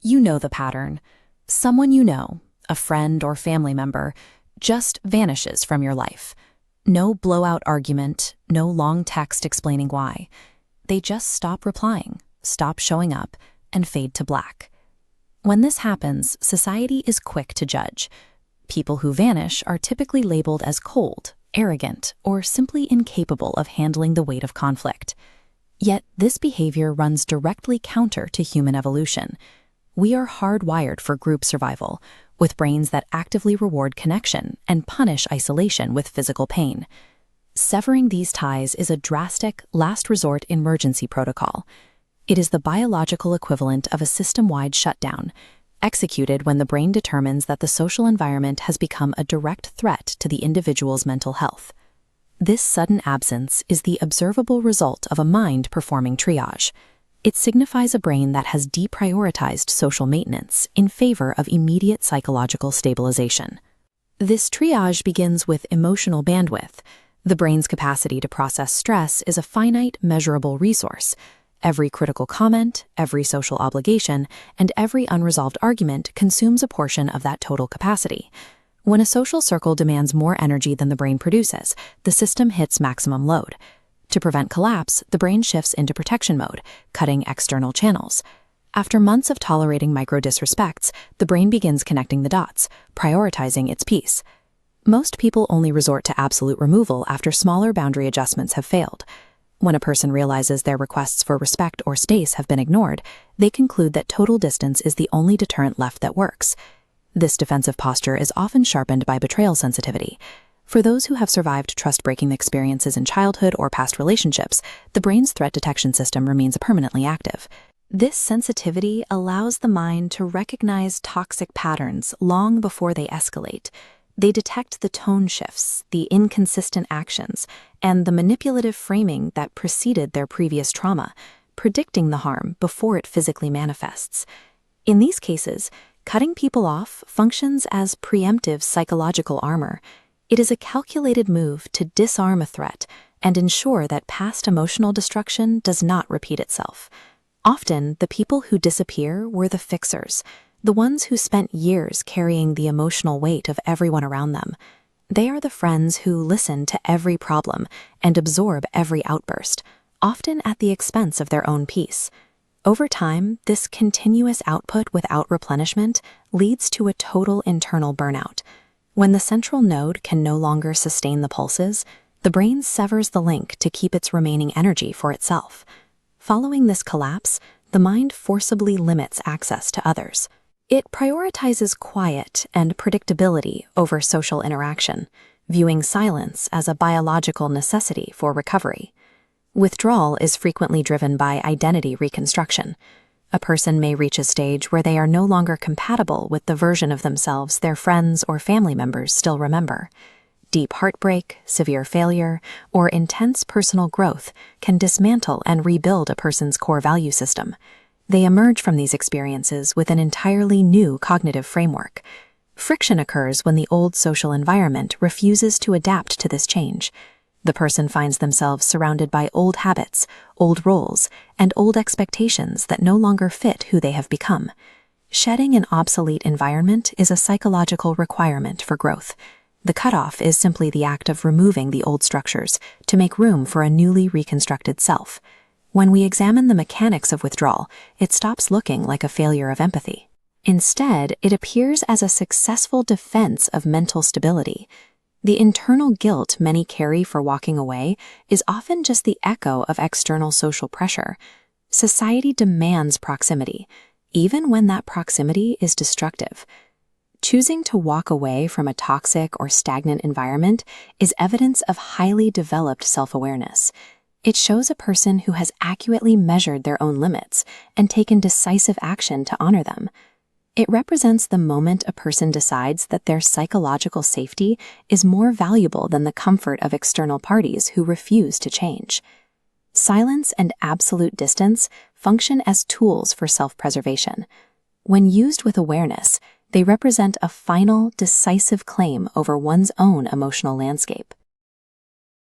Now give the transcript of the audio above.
You know the pattern. Someone you know, a friend or family member, just vanishes from your life. No blowout argument, no long text explaining why. They just stop replying, stop showing up, and fade to black. When this happens, society is quick to judge. People who vanish are typically labeled as cold, arrogant, or simply incapable of handling the weight of conflict. Yet this behavior runs directly counter to human evolution. We are hardwired for group survival, with brains that actively reward connection and punish isolation with physical pain. Severing these ties is a drastic, last-resort emergency protocol. It is the biological equivalent of a system-wide shutdown, executed when the brain determines that the social environment has become a direct threat to the individual's mental health. This sudden absence is the observable result of a mind performing triage. It signifies a brain that has deprioritized social maintenance in favor of immediate psychological stabilization. This triage begins with emotional bandwidth. The brain's capacity to process stress is a finite, measurable resource. Every critical comment, every social obligation, and every unresolved argument consumes a portion of that total capacity. When a social circle demands more energy than the brain produces, the system hits maximum load. To prevent collapse, the brain shifts into protection mode, cutting external channels. After months of tolerating micro-disrespects, the brain begins connecting the dots, prioritizing its peace. Most people only resort to absolute removal after smaller boundary adjustments have failed. When a person realizes their requests for respect or space have been ignored, they conclude that total distance is the only deterrent left that works. This defensive posture is often sharpened by betrayal sensitivity. For those who have survived trust-breaking experiences in childhood or past relationships, the brain's threat detection system remains permanently active. This sensitivity allows the mind to recognize toxic patterns long before they escalate. They detect the tone shifts, the inconsistent actions, and the manipulative framing that preceded their previous trauma, predicting the harm before it physically manifests. In these cases, cutting people off functions as preemptive psychological armor. It is a calculated move to disarm a threat and ensure that past emotional destruction does not repeat itself. Often, the people who disappear were the fixers, the ones who spent years carrying the emotional weight of everyone around them. They are the friends who listen to every problem and absorb every outburst, often at the expense of their own peace. Over time, this continuous output without replenishment leads to a total internal burnout. When the central node can no longer sustain the pulses, the brain severs the link to keep its remaining energy for itself. Following this collapse, the mind forcibly limits access to others. It prioritizes quiet and predictability over social interaction, viewing silence as a biological necessity for recovery. Withdrawal is frequently driven by identity reconstruction. A person may reach a stage where they are no longer compatible with the version of themselves their friends or family members still remember. Deep heartbreak, severe failure, or intense personal growth can dismantle and rebuild a person's core value system. They emerge from these experiences with an entirely new cognitive framework. Friction occurs when the old social environment refuses to adapt to this change. The person finds themselves surrounded by old habits, old roles, and old expectations that no longer fit who they have become. Shedding an obsolete environment is a psychological requirement for growth. The cutoff is simply the act of removing the old structures to make room for a newly reconstructed self. When we examine the mechanics of withdrawal, it stops looking like a failure of empathy. Instead, it appears as a successful defense of mental stability. The internal guilt many carry for walking away is often just the echo of external social pressure. Society demands proximity, even when that proximity is destructive. Choosing to walk away from a toxic or stagnant environment is evidence of highly developed self-awareness. It shows a person who has accurately measured their own limits and taken decisive action to honor them. It represents the moment a person decides that their psychological safety is more valuable than the comfort of external parties who refuse to change. Silence and absolute distance function as tools for self-preservation. When used with awareness, they represent a final, decisive claim over one's own emotional landscape.